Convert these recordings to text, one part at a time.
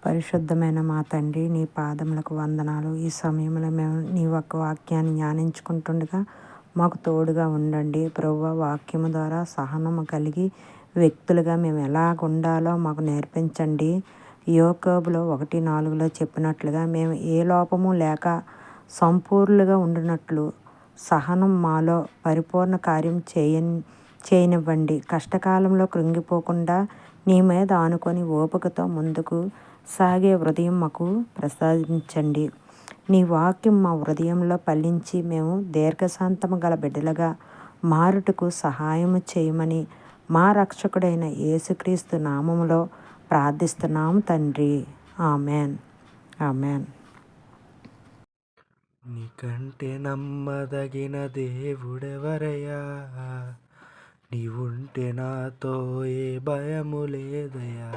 పరిశుద్ధమైన మా తండ్రి, నీ పాదములకు వందనాలు. ఈ సమయంలో మేము నీ ఒక్క వాక్యాన్ని ధ్యానించుకుంటుండగా మాకు తోడుగా ఉండండి ప్రభువా. వాక్యము ద్వారా సహనము కలిగి వ్యక్తులుగా మేము ఎలాగ ఉండాలో మాకు నేర్పించండి. యోకోబులో 1:4 చెప్పినట్లుగా మేము ఏ లోపము లేక సంపూర్ణులుగా ఉండినట్లు సహనం మాలో పరిపూర్ణ కార్యం చేయనివ్వండి. కష్టకాలంలో కృంగిపోకుండా నీ మీద ఆనుకొని ఓపికతో ముందుకు సాగే హృదయం మాకు ప్రసాదించండి. నీ వాక్యం మా హృదయంలో ఫలించి మేము దీర్ఘశాంతము గల బిడ్డలుగా మారుటకు సహాయము చేయమని మా రక్షకుడైన యేసుక్రీస్తు నామములో ప్రార్థిస్తున్నాము తండ్రి. ఆమెన్. ఆమెన్. నీకంటే నమ్మదగిన దేవుడెవరయ్యా, నీవుంటే నాతో ఏ భయము లేదయ్యా.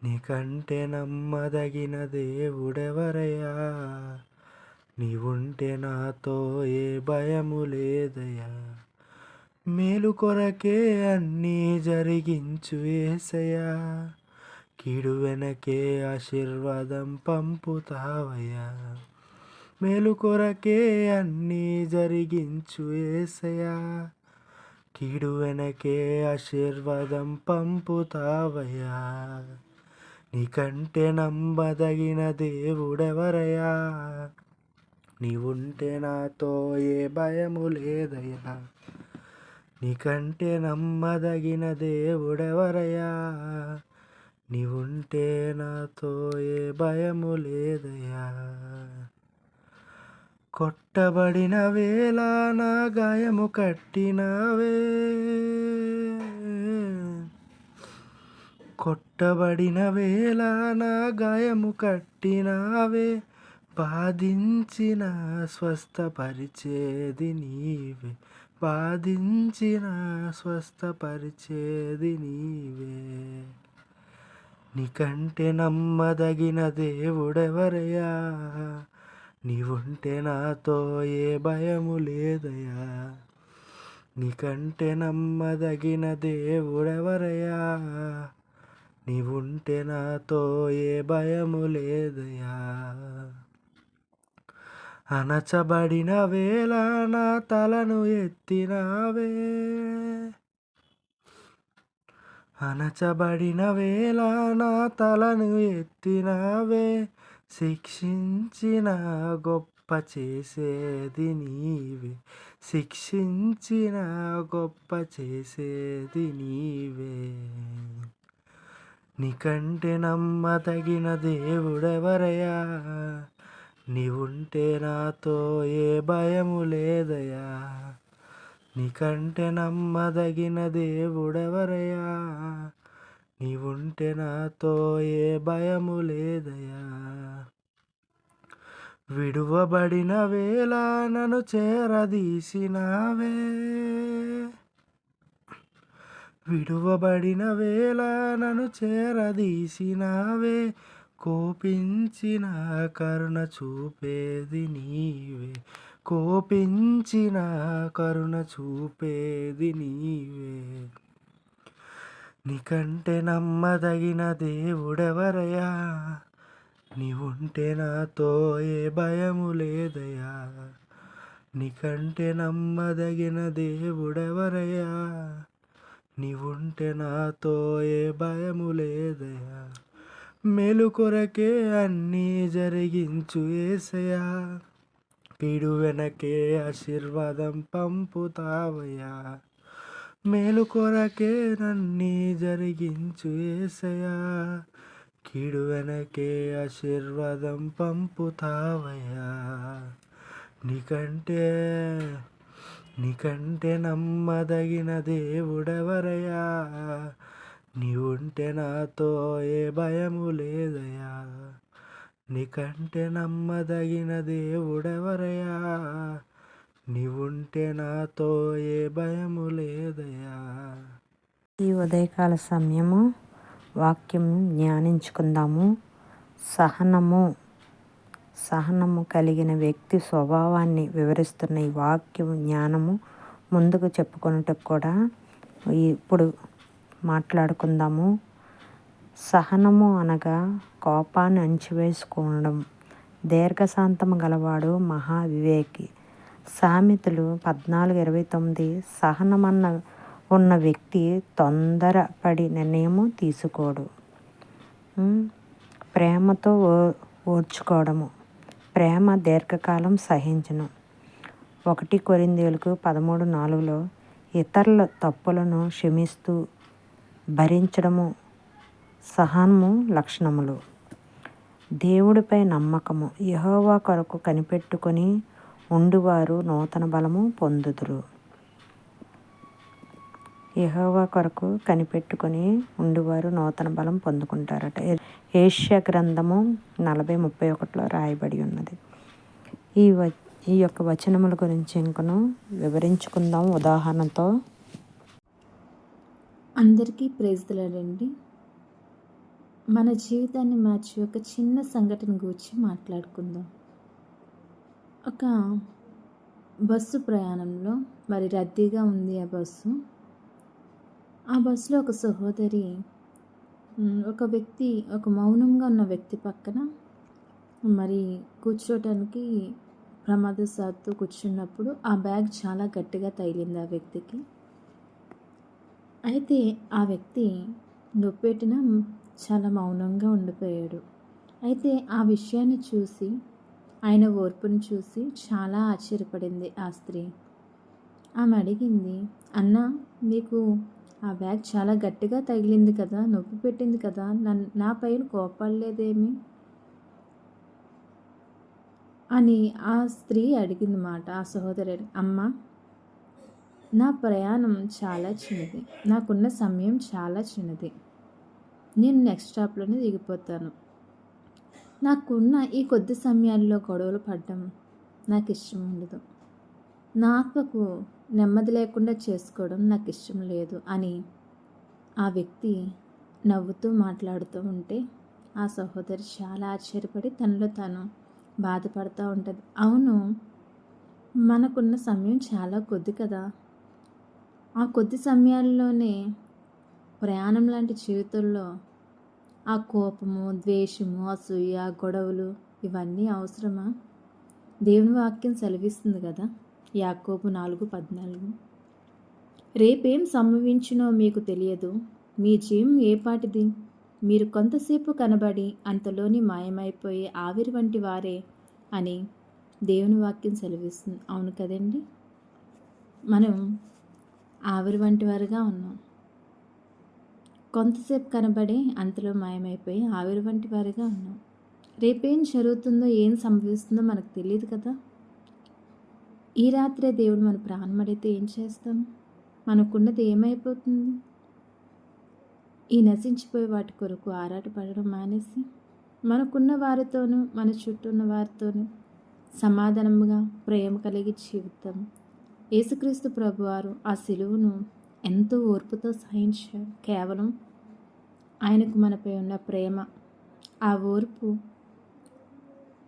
నీకంటే నమ్మదగిన దేవుడెవరయ్యా, నీవుంటే నాతో ఏ భయము లేదయ్యా. మేలు కొరకే అన్నీ జరిగించు యేసయ్యా, కీడు వెనకే ఆశీర్వాదం పంపుతావయ్యా. మేలు కొరకే అన్నీ జరిగించు యేసయ్యా, కీడు వెనకే ఆశీర్వాదం పంపుతావయ్యా. నీకంటే నమ్మదగిన దేవుడెవరయ్యా, నీవుంటే నాతో ఏ భయము లేదయ్యా. నీకంటే నమ్మదగిన దేవుడెవరయ్యా, నీవుంటే నాతో ఏ భయము లేదయ్యా. కొట్టబడిన వేళ నా గాయము కట్టినవే, కొట్టబడిన వేళ నా గాయము కట్టినవే. బాధించిన స్వస్థపరిచేది నీవే, బాధించిన స్వస్థపరిచేది నీవే. నీకంటే నమ్మదగిన దేవుడెవరయ్యా, నీవుంటే నాతో ఏ భయము లేదయ్యా. నీకంటే నమ్మదగిన దేవుడెవరయ్యా, నీవుంటే నాతో ఏ భయము లేదయ్యా. అణచబడిన వేళ నా తలను ఎత్తినవే, అణచబడిన వేళ నా తలను ఎత్తినవే. శిక్షించిన గొప్ప చేసేది నీవే, శిక్షించిన గొప్ప చేసేది నీవే. నీకంటే నమ్మదగిన దేవుడెవరయ్యా, నీవుంటే నాతో ఏ భయము లేదయ్యా. నీకంటే నమ్మదగిన దేవుడెవరయ్యా, నీవుంటే నాతో ఏ భయము లేదయ్యా. విడువబడిన వేళ నన్ను చేరదీసినవే, విడువబడిన వేళ నన్ను చేరదీసినవే. కోపించిన కరుణ చూపేది నీవే, కోపించిన కరుణ చూపేది నీవే. నీకంటే నమ్మదగిన దేవుడెవరయ్యా, నీవుంటే నాతో ఏ భయము లేదయ్యా. నీకంటే నమ్మదగిన దేవుడెవరయ్యా, నీవుంటే నాతో ఏ భయము లేదయ్యా. మేలు కొరకే అన్నీ జరిగించు యేసయ్యా, కీడు వెనకే ఆశీర్వాదం పంపుతావయ్యా. మేలు కొరకే నన్నీ జరిగించు యేసయ్యా, కీడు వెనకే ఆశీర్వాదం పంపుతావయ్యా. నీకంటే నమ్మదగిన దేవుడెవరయ్యా, నీవుంటే నాతో ఏ భయము లేదయ్యా. నీకంటే నమ్మదగిన దేవుడెవరయ్యా, నీవుంటే నాతో ఏ భయము లేదయ్యా. ఈ ఉదయకాల సమయము వాక్యం ధ్యానించుకుందాము. సహనము కలిగిన వ్యక్తి స్వభావాన్ని వివరిస్తున్న ఈ వాక్యం జ్ఞానము ముందుకు చెప్పుకున్నట్టుకు కూడా ఇప్పుడు మాట్లాడుకుందాము. సహనము అనగా కోపాన్ని అణిచివేసుకోవడం. దీర్ఘశాంతము గలవాడు మహావివేకి. సామెతలు 14:29. సహనమన్న ఉన్న వ్యక్తి తొందరపడి నిర్ణయము తీసుకోడు. ప్రేమతో ఓర్చుకోవడము. ప్రేమ దీర్ఘకాలం సహించును. 1 కొరింథీయులకు 13:4 ఇతరుల తప్పులను క్షమిస్తూ భరించడము సహనము లక్షణములు. దేవుడిపై నమ్మకము. యెహోవా కొరకు కనిపెట్టుకొని ఉండువారు నూతన బలము పొందుదురు. యెహోవా కొరకు కనిపెట్టుకొని ఉండువారు నూతన బలం పొందుకుంటారట. యెషయా గ్రంథము 40:31 రాయబడి ఉన్నది. ఈ యొక్క వచనముల గురించి ఇంకను వివరించుకుందాం ఉదాహరణతో. అందరికీ ప్రైజ్ ది లార్డ్ అండి. మన జీవితాన్ని మార్చి ఒక చిన్న సంఘటన గురించి మాట్లాడుకుందాం. ఒక బస్సు ప్రయాణంలో మరి రద్దీగా ఉంది ఆ బస్సు. ఆ బస్సులో ఒక సహోదరి ఒక మౌనంగా ఉన్న వ్యక్తి పక్కన మరి కూర్చోటానికి ప్రమాదవశాత్తు కూర్చున్నప్పుడు ఆ బ్యాగ్ చాలా గట్టిగా తగిలింది ఆ వ్యక్తికి. అయితే ఆ వ్యక్తి నొప్పెట్టిన చాలా మౌనంగా ఉండిపోయాడు. అయితే ఆ విషయాన్ని చూసి, ఆయన ఓర్పును చూసి చాలా ఆశ్చర్యపడింది ఆ స్త్రీ. ఆమె అడిగింది, అన్నా, మీకు ఆ బ్యాగ్ చాలా గట్టిగా తగిలింది కదా, నొప్పి పెట్టింది కదా, నా పైన కోపడలేదేమి అని ఆ స్త్రీ అడిగింది మాట. ఆ సహోదరి, అమ్మ, నా ప్రయాణం చాలా చిన్నది, నాకున్న సమయం చాలా చిన్నది, నేను నెక్స్ట్ స్టాప్లోనే దిగిపోతాను. నాకున్న ఈ కొద్ది సమయాల్లో గొడవలు పడడం నాకు ఇష్టం ఉండదు. నా ఆత్మకు నెమ్మది లేకుండా చేసుకోవడం నాకు ఇష్టం లేదు అని ఆ వ్యక్తి నవ్వుతూ మాట్లాడుతూ ఉంటే ఆ సహోదరి చాలా ఆశ్చర్యపడి తనలో తాను బాధపడుతూ ఉంటుంది. అవును, మనకున్న సమయం చాలా కొద్ది కదా, ఆ కొద్ది సమయాల్లోనే ప్రయాణం లాంటి జీవితంలో ఆ కోపము, ద్వేషము, అసూయ, గొడవలు ఇవన్నీ అవసరమా? దేవుని వాక్యం సెలవిస్తుంది కదా, యాకోబు 4:14, రేపేం సంభవించునో మీకు తెలియదు, మీ జీవం ఏపాటిది, మీరు కొంతసేపు కనబడి అంతలోని మాయమైపోయే ఆవిరి వంటి వారే అని దేవుని వాక్యం సెలవిస్తుంది. అవును కదండి, మనం ఆవిరి వంటి వారుగా ఉన్నాం. కొంతసేపు కనబడి అంతలో మాయమైపోయి ఆవిరి వంటి వారిగా ఉన్నాం. రేపేం జరుగుతుందో, ఏం సంభవిస్తుందో మనకు తెలియదు కదా. ఈ రాత్రే దేవుడు మన ప్రాణం అడిగితే ఏం చేస్తాం? మనకున్నది ఏమైపోతుంది? ఈ నశించిపోయే వాటి కొరకు ఆరాటపడడం మానేసి మనకున్న వారితోనూ మన చుట్టూ ఉన్న వారితోనూ సమాధానముగా ప్రేమ కలిగి జీవితం. యేసుక్రీస్తు ప్రభువారు ఆ సిలువను ఎంతో ఓర్పుతో సహించారు. కేవలం ఆయనకు మనపై ఉన్న ప్రేమ, ఆ ఓర్పు,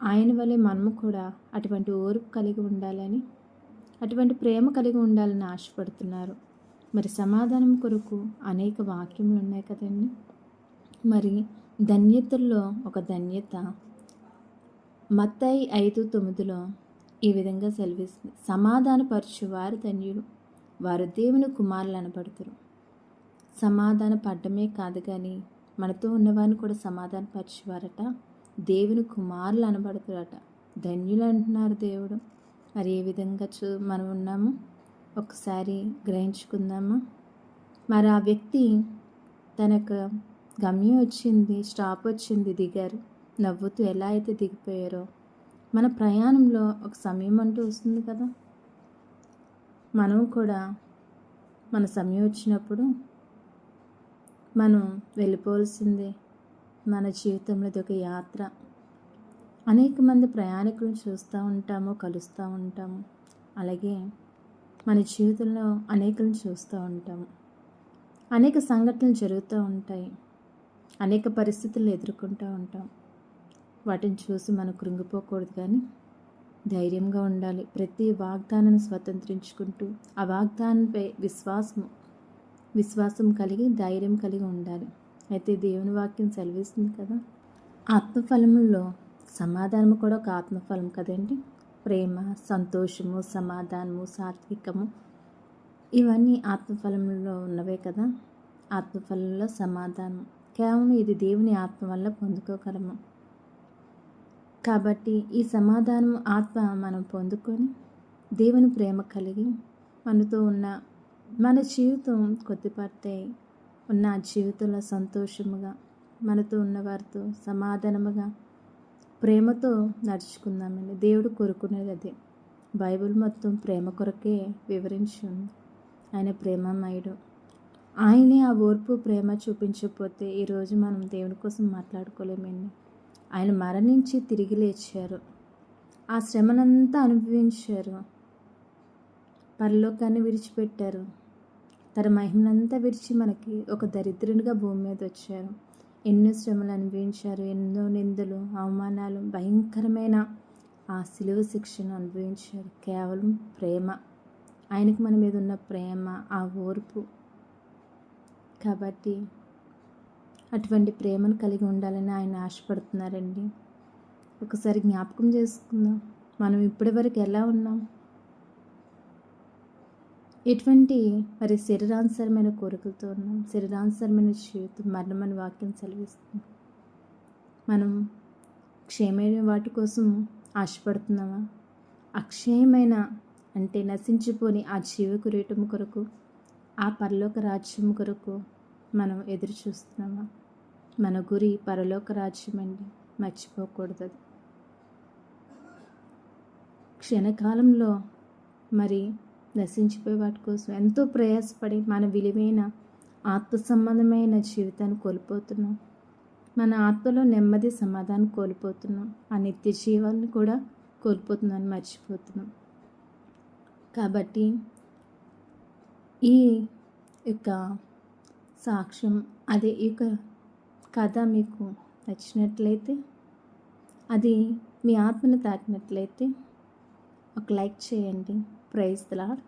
ఆయన వలె మనము కూడా అటువంటి ఓర్పు కలిగి ఉండాలని, అటువంటి ప్రేమ కలిగి ఉండాలని ఆశపడుతున్నారు. మరి సమాధానం కొరకు అనేక వాక్యములు ఉన్నాయి కదండి. మరి ధన్యతల్లో ఒక ధన్యత మత్తయి 5:9 ఈ విధంగా సెలవిస్తుంది, సమాధానపరచు వారు ధన్యులు, వారు దేవుని కుమారులు అనబడతారు. సమాధాన పడ్డమే కాదు కానీ మనతో ఉన్నవారిని కూడా సమాధానపరిచేవారట దేవుని కుమారులు అనబడతారట. ధన్యులు అంటున్నారు దేవుడు. మరి ఏ విధంగా మనం ఉన్నాము ఒకసారి గ్రహించుకుందామా? మరి ఆ వ్యక్తి తనకు గమ్యం వచ్చింది, స్టాప్ వచ్చింది, దిగారు. నవ్వుతూ ఎలా అయితే దిగిపోయారో, మన ప్రయాణంలో ఒక సమయం అంటూ వస్తుంది కదా, మనం కూడా మన సమయం వచ్చినప్పుడు మనం వెళ్ళిపోవాల్సిందే. మన జీవితంలో ఇది ఒక యాత్ర. అనేక మంది ప్రయాణికులను చూస్తూ ఉంటాము, కలుస్తూ ఉంటాము. అలాగే మన జీవితంలో అనేకులను చూస్తూ ఉంటాము. అనేక సంఘటనలు జరుగుతూ ఉంటాయి, అనేక పరిస్థితులను ఎదుర్కొంటూ ఉంటాం. వాటిని చూసి మనం కృంగిపోకూడదు కానీ ధైర్యంగా ఉండాలి. ప్రతి వాగ్దానాన్ని స్వతంత్రించుకుంటూ ఆ వాగ్దానంపై విశ్వాసం కలిగి ధైర్యం కలిగి ఉండాలి. అయితే దేవుని వాక్యం సెలవిస్తుంది కదా, ఆత్మఫలముల్లో సమాధానము కూడా ఒక ఆత్మఫలం కదండి. ప్రేమ, సంతోషము, సమాధానము, సాత్వికము, ఇవన్నీ ఆత్మఫలంలో ఉన్నవే కదా. ఆత్మఫలంలో సమాధానం కేవలం ఇది దేవుని ఆత్మ వల్ల పొందుకోగలము. కాబట్టి ఈ సమాధానం ఆత్మ మనం పొందుకొని దేవుని ప్రేమ కలిగి మనతో ఉన్న మన జీవితం కొద్దిపాటే ఉన్న ఆ జీవితంలో సంతోషముగా మనతో ఉన్నవారితో సమాధానముగా ప్రేమతో నడుచుకుందామండి. దేవుడు కోరుకునేది అదే. బైబిల్ మొత్తం ప్రేమ కొరకే వివరించి ఉంది. ఆయన ప్రేమమయుడు. ఆయనే ఆ ఓర్పు ప్రేమ చూపించకపోతే ఈరోజు మనం దేవుని కోసం మాట్లాడుకోలేమండి. ఆయన మరణించి తిరిగి లేచారు, ఆ శ్రమనంతా అనుభవించారు, పరలోకాన్ని విడిచిపెట్టారు, తన మహిమనంతా విడిచి మనకి ఒక దరిద్రునిగా భూమి మీద వచ్చారు. ఎన్నో శ్రమలు అనుభవించారు, ఎన్నో నిందలు, అవమానాలు, భయంకరమైన ఆ సిలువ శిక్షను అనుభవించారు. కేవలం ప్రేమ, ఆయనకు మన మీద ఉన్న ప్రేమ, ఆ ఓర్పు. కాబట్టి అటువంటి ప్రేమను కలిగి ఉండాలని ఆయన ఆశపడుతున్నారండి. ఒకసారి జ్ఞాపకం చేసుకుందాం, మనం ఇప్పటివరకు ఎలా ఉన్నాం, ఎటువంటి మరి శరీరానుసరమైన కోరికలతో ఉన్నాం, శరీరానుసరమైన జీవితం మరణమని వాక్యం సెలవిస్తుంది. మనం క్షేమైన వాటి కోసం ఆశపడుతున్నామా? అక్షయమైన అంటే నశించిపోని ఆ జీవ కిరీటం కొరకు, ఆ పరలోక రాజ్యం కొరకు మనం ఎదురు చూస్తున్నామా? మన గురి పరలోక రాజ్యం అండి, మర్చిపోకూడదు. క్షణకాలంలో మరి నశించిపోయే వాటి కోసం ఎంతో ప్రయాసపడి మన విలువైన ఆత్మ సంబంధమైన జీవితాన్ని కోల్పోతున్నాం. మన ఆత్మలో నెమ్మది, సమాధానం కోల్పోతున్నాం. ఆ నిత్య జీవాన్ని కూడా కోల్పోతున్నామని మర్చిపోతున్నాం. కాబట్టి ఈ యొక్క సాక్ష్యం, అదే ఈ యొక్క కథ మీకు నచ్చినట్లయితే, అది మీ ఆత్మను తాకినట్లయితే ఒక లైక్ చేయండి. Praise the Lord.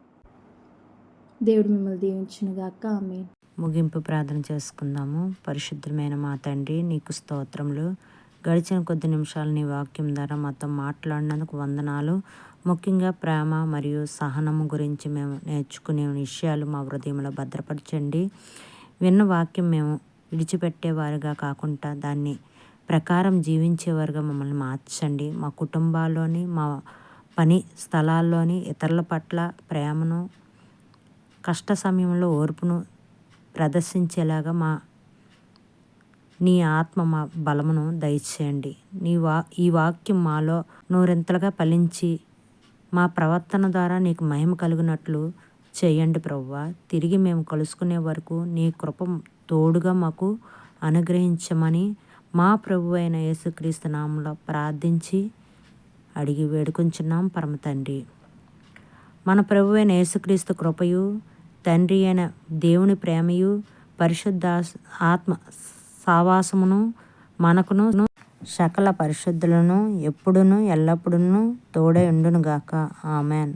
దేవుడు మిమ్మల్ని దీవించునుగాక. ఆమేన్. ముగింపు ప్రార్థన చేసుకుందాము. పరిశుద్ధమైన మా తండ్రి, నీకు స్తోత్రములు. గడిచిన కొద్ది నిమిషాలు నీ వాక్యం ద్వారా మాతో మాట్లాడినందుకు వందనాలు. ముఖ్యంగా ప్రేమ మరియు సహనము గురించి మేము నేర్చుకునే విషయాలు మా హృదయంలో భద్రపరచండి. విన్న వాక్యం మేము విడిచిపెట్టేవారుగా కాకుండా దాన్ని ప్రకారం జీవించేవారుగా మమ్మల్ని మార్చండి. మా కుటుంబాల్లోని, మా పని స్థలాల్లోని ఇతరుల పట్ల ప్రేమను, కష్ట సమయంలో ఓర్పును ప్రదర్శించేలాగా నీ ఆత్మ మా బలమును దయచేయండి. ఈ వాక్యం మాలో నూరింతలుగా ఫలించి మా ప్రవర్తన ద్వారా నీకు మహిమ కలిగినట్లు చేయండి ప్రభువా. తిరిగి మేము కలుసుకునే వరకు నీ కృప తోడుగా మాకు అనుగ్రహించమని మా ప్రభువు అయిన యేసుక్రీస్తు నామములో ప్రార్థించి అడిగి వేడుకొంచున్నాం పరమ తండ్రి. మన ప్రభువు అయిన యేసుక్రీస్తు కృపయు, తండ్రి అయిన దేవుని ప్రేమయు, పరిశుద్ధ ఆత్మ సావాసమును మనకును సకల పరిశుద్ధులను ఎప్పుడును ఎల్లప్పుడూ తోడై ఉండునుగాక. ఆమెన్.